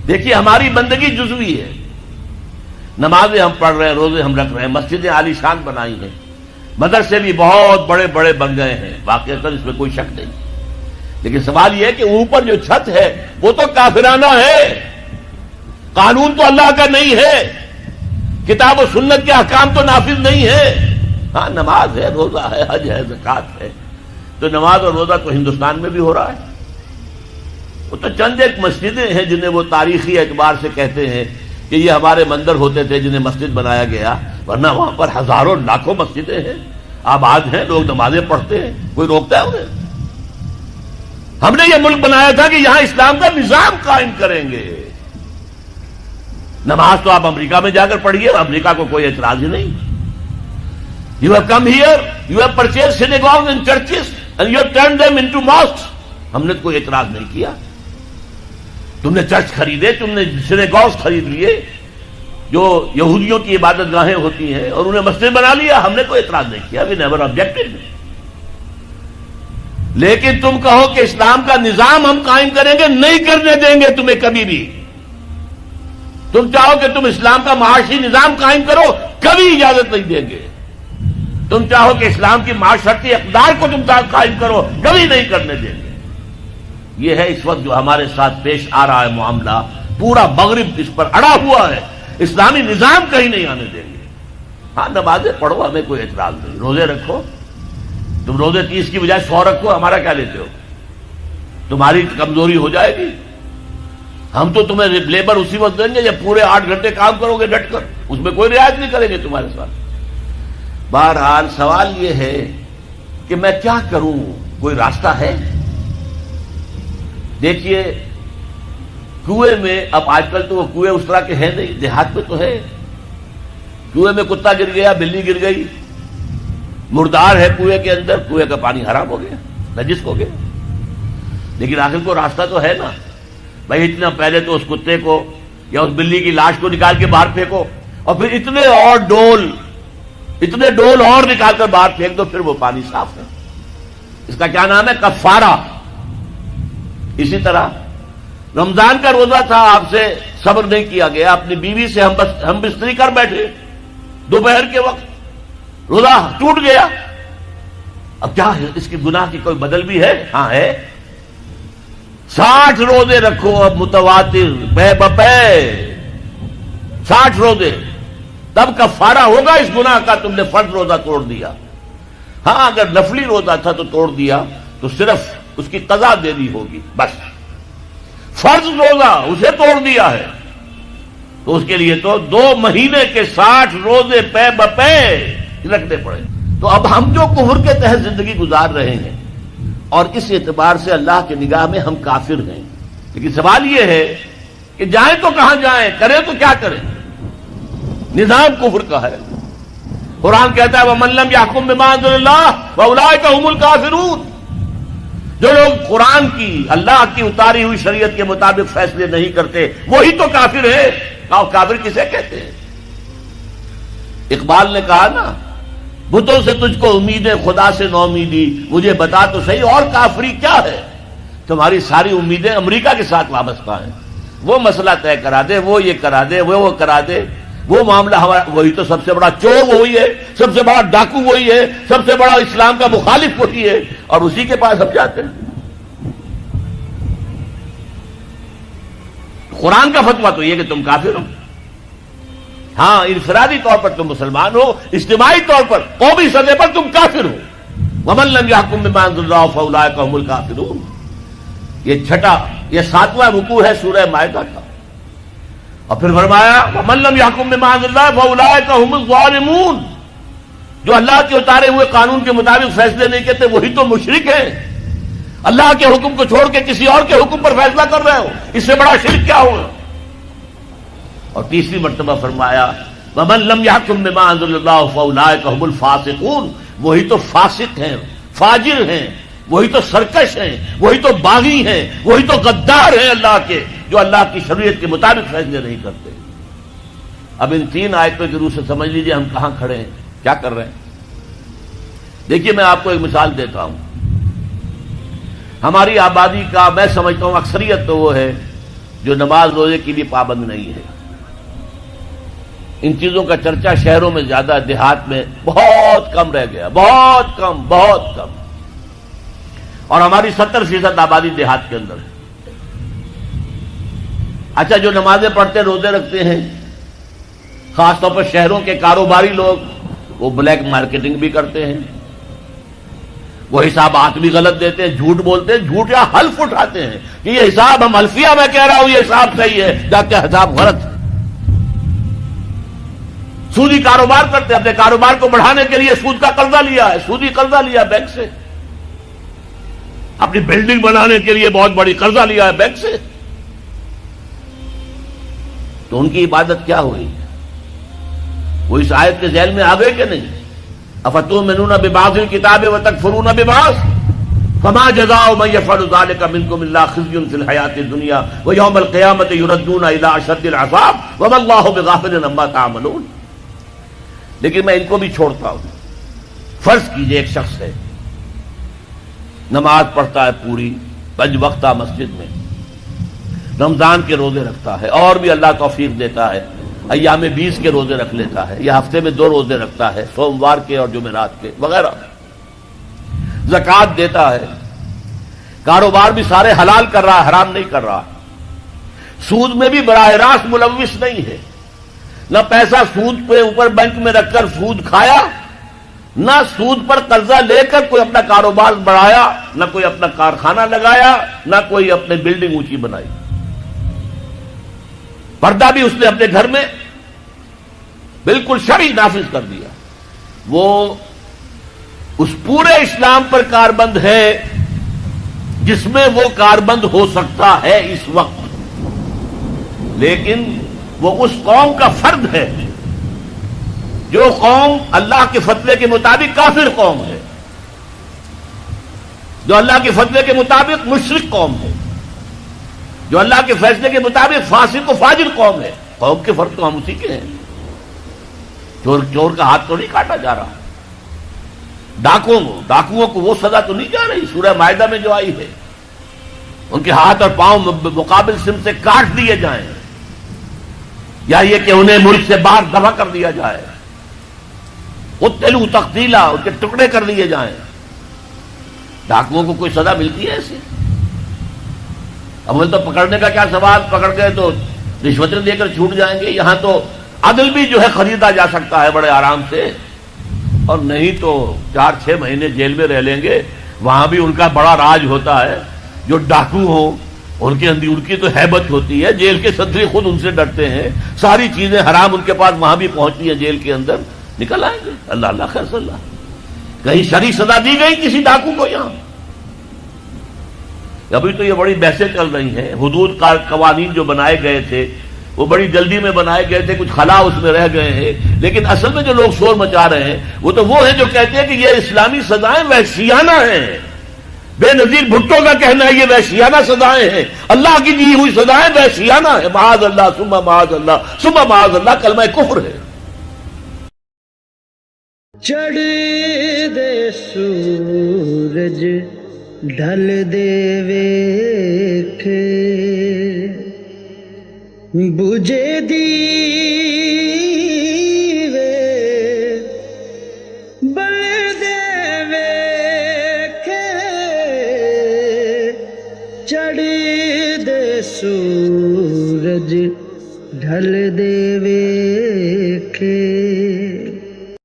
دیکھیے ہماری بندگی جزوی ہے، نمازیں ہم پڑھ رہے ہیں، روزے ہم رکھ رہے ہیں، مسجدیں عالی شان بنائی ہیں، مدرسے بھی بہت بڑے بڑے بن گئے ہیں، واقعتاً اس میں کوئی شک نہیں، لیکن سوال یہ ہے کہ اوپر جو چھت ہے وہ تو کافرانہ ہے، قانون تو اللہ کا نہیں ہے، کتاب و سنت کے احکام تو نافذ نہیں ہے۔ ہاں نماز ہے، روزہ ہے، حج ہے، زکوٰۃ ہے، تو نماز اور روزہ تو ہندوستان میں بھی ہو رہا ہے۔ وہ تو چند ایک مسجدیں ہیں جنہیں وہ تاریخی اعتبار سے کہتے ہیں کہ یہ ہمارے مندر ہوتے تھے جنہیں مسجد بنایا گیا، ورنہ وہاں پر ہزاروں لاکھوں مسجدیں ہیں، آباد ہیں، لوگ نمازیں پڑھتے ہیں، کوئی روکتا ہے انہیں؟ ہم نے یہ ملک بنایا تھا کہ یہاں اسلام کا نظام قائم کریں گے۔ نماز تو آپ امریکہ میں جا کر پڑھیے، امریکہ کو کوئی اعتراض ہی نہیں۔ You have come here, you have purchased synagogues and churches and you have turned them into mosques. ہم نے کوئی اعتراض نہیں کیا، تم نے چرچ خریدے، تم نے سینیگوگز خرید لیے جو یہودیوں کی عبادت گاہیں ہوتی ہیں، اور انہیں مسجد بنا لیا، ہم نے کوئی اعتراض نہیں کیا، we never objected۔ لیکن تم کہو کہ اسلام کا نظام ہم قائم کریں گے، نہیں کرنے دیں گے تمہیں کبھی بھی۔ تم چاہو کہ تم اسلام کا معاشی نظام قائم کرو، کبھی اجازت نہیں دیں گے۔ تم چاہو کہ اسلام کی معاشرتی اقدار کو تم قائم کرو، کبھی نہیں کرنے دیں گے۔ یہ ہے اس وقت جو ہمارے ساتھ پیش آ رہا ہے معاملہ، پورا مغرب اس پر اڑا ہوا ہے، اسلامی نظام کہیں نہیں آنے دیں گے۔ ہاں نمازیں پڑھو، ہمیں کوئی اعتراض نہیں، روزے رکھو، تم روزے 30 کی بجائے 100 رکھو، ہمارا کیا لیتے ہو؟ تمہاری کمزوری ہو جائے گی، ہم تو تمہیں لیبر اسی وقت دیں گے جب پورے 8 گھنٹے کام کرو گے ڈٹ کر، اس میں کوئی رعایت نہیں کریں گے تمہارے ساتھ۔ بہرحال سوال یہ ہے کہ میں کیا کروں، کوئی راستہ ہے؟ دیکھیے کنویں میں، اب آج کل تو وہ کنویں اس طرح کے ہیں نہیں، دیہات میں تو ہے، کنویں میں کتا گر گیا، بلی گر گئی، مردار ہے کنویں کے اندر، کنویں کا پانی حرام ہو گیا، نجس ہو گیا، لیکن آخر کو راستہ تو ہے نا بھائی، اتنا پہلے تو اس کتے کو یا اس بلی کی لاش کو نکال کے باہر پھینکو، اور پھر اتنے ڈول اور نکال کر باہر پھینک دو، پھر وہ پانی صاف ہے۔ اس کا کیا نام ہے؟ کفارہ۔ اسی طرح رمضان کا روزہ تھا، آپ سے صبر نہیں کیا گیا، اپنی بیوی سے ہم بستری کر بیٹھے دوپہر کے وقت، روزہ ٹوٹ گیا، اب کیا ہے؟ اس کی گناہ کی کوئی بدل بھی ہے؟ ہاں ہے، 60 روزے رکھو اب متواتر بے بپے، 60 روزے، تب کفارہ ہوگا اس گناہ کا، تم نے فرض روزہ توڑ دیا۔ ہاں اگر نفلی روزہ تھا تو توڑ دیا تو صرف اس کی قضا دینی ہوگی بس، فرض روزہ اسے توڑ دیا ہے تو اس کے لیے تو 2 مہینے کے 60 روزے پے بپے رکھنے پڑے۔ تو اب ہم جو کفر کے تحت زندگی گزار رہے ہیں، اور اس اعتبار سے اللہ کی نگاہ میں ہم کافر ہیں، لیکن سوال یہ ہے کہ جائیں تو کہاں جائیں، کریں تو کیا کریں؟ نظام کفر کا ہے، قرآن کہتا ہے وَمَن لَّمْ يَحْكُم بِمَا أَنزَلَ اللَّهُ فَأُولَٰئِكَ هُمُ الْكَافِرُونَ۔ جو لوگ قرآن کی، اللہ کی اتاری ہوئی شریعت کے مطابق فیصلے نہیں کرتے، وہی تو کافر ہے۔ کافر کسے کہتے ہیں؟ اقبال نے کہا نا، بتوں سے تجھ کو امید ہے، خدا سے نو امیدی، مجھے بتا تو صحیح اور کافری کیا ہے؟ تمہاری ساری امیدیں امریکہ کے ساتھ وابستہ ہیں، وہ مسئلہ طے کرا دے، وہ یہ کرا دے، وہ کرا دے، وہ معاملہ ہمارا، وہی تو سب سے بڑا چور وہی ہے، سب سے بڑا ڈاکو وہی ہے، سب سے بڑا اسلام کا مخالف وہی ہے، اور اسی کے پاس ہم جاتے ہیں۔ قرآن کا فتویٰ تو یہ کہ تم کافر ہو۔ ہاں انفرادی طور پر تم مسلمان ہو، اجتماعی طور پر قومی سطح پر تم کافر ہو۔ وَمَن لَّمْ يَحْكُم بِمَا أَنزَلَ اللَّهُ فَأُولَٰئِكَ هُمُ الْكَافِرُونَ۔ یہ 7واں رکوع ہے سورہ مائدہ کا، اور پھر فرمایا وَمَن لَّمْ يَحْكُم بِمَا أَنزَلَ اللَّهُ فَأُولَٰئِكَ هُمُ الظَّالِمُونَ۔ جو اللہ کے اتارے ہوئے قانون کے مطابق فیصلے نہیں کرتے وہی تو مشرک ہیں، اللہ کے حکم کو چھوڑ کے کسی اور کے حکم پر فیصلہ کر رہے ہو، اس سے بڑا شرک کیا ہوگا؟ اور تیسری مرتبہ فرمایا وَمَن لَّمْ يَحْكُم بِمَا أَنزَلَ اللَّهُ فَأُولَٰئِكَ هُمُ الْفَاسِقُونَ۔ وہی تو فاسق ہیں، فاجر ہیں، وہی تو سرکش ہیں، وہی تو باغی ہیں، وہی تو غدار ہیں اللہ کے، جو اللہ کی شریعت کے مطابق فیصلے نہیں کرتے۔ اب ان 3 آیتوں کی روح سے سمجھ لیجئے ہم کہاں کھڑے ہیں، کیا کر رہے ہیں۔ دیکھیے میں آپ کو ایک مثال دیتا ہوں، ہماری آبادی کا میں سمجھتا ہوں اکثریت تو وہ ہے جو نماز روزے کے لیے پابند نہیں ہے. ان چیزوں کا چرچا شہروں میں زیادہ، دیہات میں بہت کم رہ گیا، بہت کم، بہت کم. اور ہماری 70% آبادی دیہات کے اندر ہے. اچھا، جو نمازیں پڑھتے روزے رکھتے ہیں، خاص طور پر شہروں کے کاروباری لوگ، وہ بلیک مارکیٹنگ بھی کرتے ہیں، وہ حسابات بھی غلط دیتے ہیں، جھوٹ بولتے ہیں، جھوٹ یا حلف اٹھاتے ہیں کہ یہ حساب ہم حلفیہ میں کہہ رہا ہوں یہ حساب صحیح ہے، جبکہ حساب غلط ہے. سودی کاروبار کرتے ہیں، اپنے کاروبار کو بڑھانے کے لیے سود کا قرضہ لیا ہے، سودی قرضہ لیا بینک سے، اپنی بلڈنگ بنانے کے لیے بہت بڑی قرضہ لیا ہے بینک سے. تو ان کی عبادت کیا ہوئی؟ وہ اس آیت کے ذیل میں آ گئے کہ نہیں؟ افتؤمنون ببعض الکتاب وتکفرون ببعض فما جزاء من يفعل ذلك منكم الا خزي في الحياة الدنيا ويوم القيامة يردون الى اشد العذاب وما الله بغافل عما تعملون. لیکن میں ان کو بھی چھوڑتا ہوں. فرض کیجئے ایک شخص ہے، نماز پڑھتا ہے پوری 5 وقتہ مسجد میں، رمضان کے روزے رکھتا ہے، اور بھی اللہ توفیق دیتا ہے ایام 20 کے روزے رکھ لیتا ہے، یا ہفتے میں 2 روزے رکھتا ہے، سوموار کے اور جمعرات کے وغیرہ، زکوٰۃ دیتا ہے، کاروبار بھی سارے حلال کر رہا ہے، حرام نہیں کر رہا، سود میں بھی براہ راست ملوث نہیں ہے، نہ پیسہ سود پہ اوپر بینک میں رکھ کر سود کھایا، نہ سود پر قرضہ لے کر کوئی اپنا کاروبار بڑھایا، نہ کوئی اپنا کارخانہ لگایا، نہ کوئی اپنے بلڈنگ اونچی بنائی. پردہ بھی اس نے اپنے گھر میں بالکل شرعی نافذ کر دیا. وہ اس پورے اسلام پر کاربند ہے جس میں وہ کاربند ہو سکتا ہے اس وقت، لیکن وہ اس قوم کا فرد ہے جو قوم اللہ کے فتوے کے مطابق کافر قوم ہے، جو اللہ کے فتوے کے مطابق مشرک قوم ہے، جو اللہ کے فیصلے کے مطابق فاسق و فاجر قوم ہے. قوم کے فرد تو ہم اسی کے ہیں. چور کا ہاتھ تو نہیں کاٹا جا رہا، ڈاکوؤں کو وہ سزا تو نہیں جا رہی سورہ مائدہ میں جو آئی ہے، ان کے ہاتھ اور پاؤں مقابل سم سے کاٹ دیے جائیں، یا یہ کہ انہیں ملک سے باہر دفع کر دیا جائے، قتلوا تقتیلا، ان کے ٹکڑے کر دیے جائیں. ڈاکوؤں کو کوئی سزا ملتی ہے ایسی؟ اول تو پکڑنے کا کیا سوال، پکڑ گئے تو رشوتیں دے کر چھوٹ جائیں گے. یہاں تو عدل بھی جو ہے خریدا جا سکتا ہے بڑے آرام سے، اور نہیں تو 4-6 مہینے جیل میں رہ لیں گے. وہاں بھی ان کا بڑا راج ہوتا ہے. جو ڈاکو ہوں ان کے اندر ان کی تو ہیبت ہوتی ہے، جیل کے صدری خود ان سے ڈرتے ہیں، ساری چیزیں حرام ان کے پاس وہاں بھی پہنچتی ہیں، جیل کے اندر نکل آئیں گے. اللہ اللہ خیر صلی اللہ. کہیں شرعی سزا دی گئی کسی ڈاکو کو؟ یہاں ابھی تو یہ بڑی بحثیں چل رہی ہیں. حدود قوانین جو بنائے گئے تھے وہ بڑی جلدی میں بنائے گئے تھے، کچھ خلا اس میں رہ گئے ہیں، لیکن اصل میں جو لوگ شور مچا رہے ہیں وہ ہیں جو کہتے ہیں کہ یہ اسلامی سزائیں وحشیانہ ہیں. بے نظیر بھٹو کا کہنا ہے یہ وحشیانہ سزائیں ہیں، اللہ کی دی ہوئی سزائیں وحشیانہ ہیں. معاذ اللہ ثم معاذ اللہ ثم معاذ اللہ کلمہ کفر ہے. چڑھ دے سورج ڈھل دے ویکھے بجے دیوے بل دے ویکھے چڑھ دے سورج ڈھل دے ویکھے